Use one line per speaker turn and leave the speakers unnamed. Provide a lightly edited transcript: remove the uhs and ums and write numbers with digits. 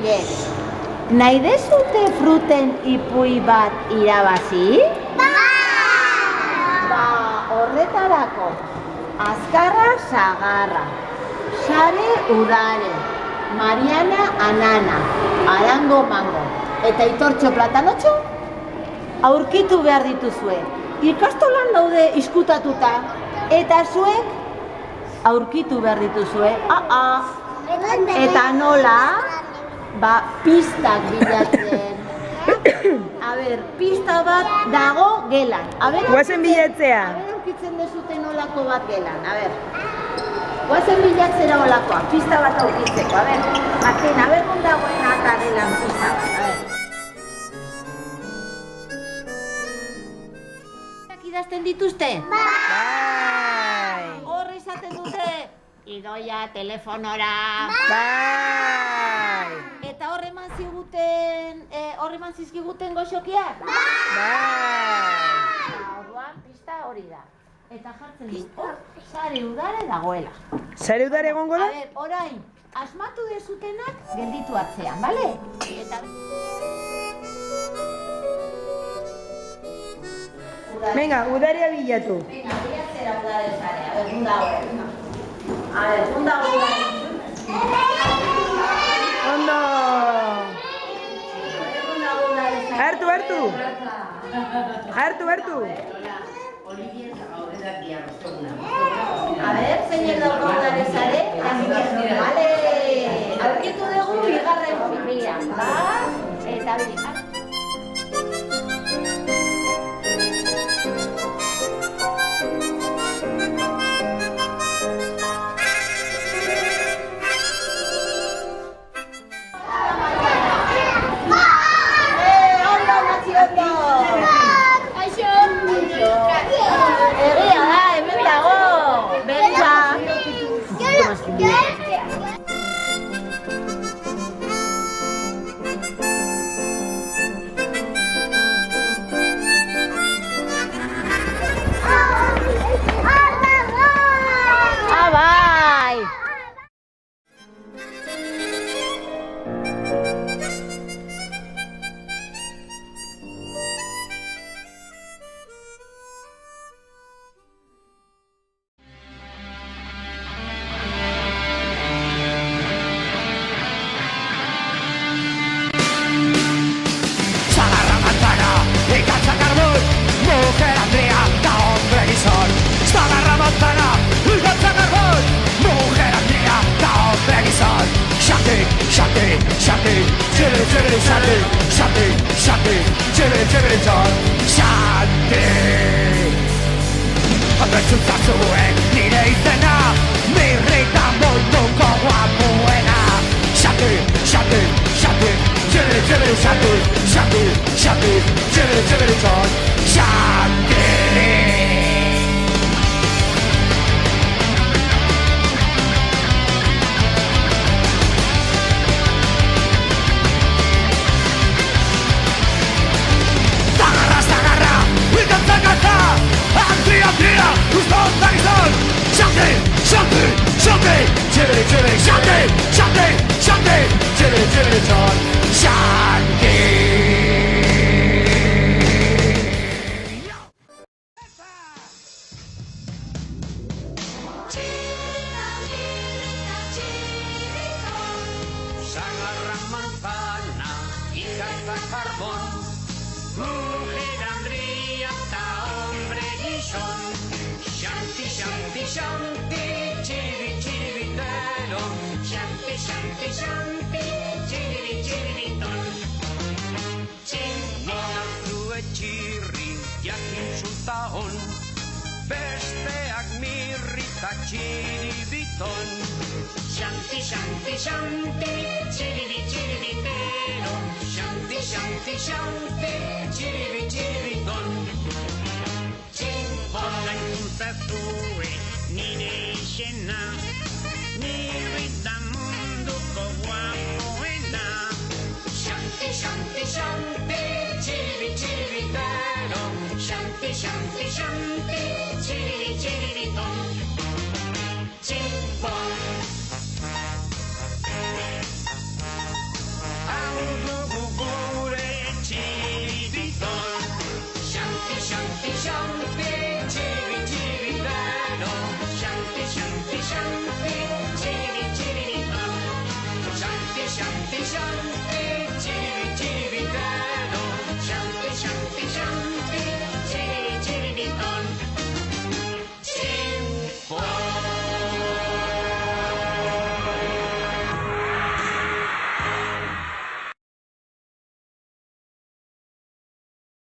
Bien. Nahi dezute fruten ipui bat irabazi? Horretarako, azkarra sagarra, sare udare, Mariana anana, arango mango, eta itortxo platanotxo, aurkitu behar dituzue. Ikastolan daude izkutatuta, eta zuek aurkitu behar dituzue. Eta nola, pistak bilatzen. A ber, pista bat dago gelan.
Guazen bilatzea.
Aurkitzen dezuten olako bat gelan, Guazen bilatzera olakoa, pista bat aurkitzeko, Martin, non dagoen ata gelan pista bat, idazten dituzte?
Bai!
Hor esaten dute? Idoia telefonora.
Bai!
Eta hor eman zizkiguten goxokiak?
Bai!
Orduan, pista hori da. Eta jartzen du, sare udare dagoela.
Sare udare egongo da?
Orain, asmatu dezutenak gelditu atzean, bale?
Venga, udaria bilatu.
Venga, bilatzera udare sarea. Non dagoen. Non dagoen.
Ondo! Hartu!
Zeinen dauka udare sare, bale! Aurkitu dugu bigarren pipian, eta bigarren.
Besteak mirrita txiribiton. Xanti, xanti, xanti, txiribi, txiribitero. Xanti, xanti, xanti, txiribi, txiribiton. Txinbona entzazue nire izena, nire da munduko guapoena. Xanti, xanti, xanti, txiribi, txiribitero. Xanti, xanti, xanti, txiribi, txiribiton.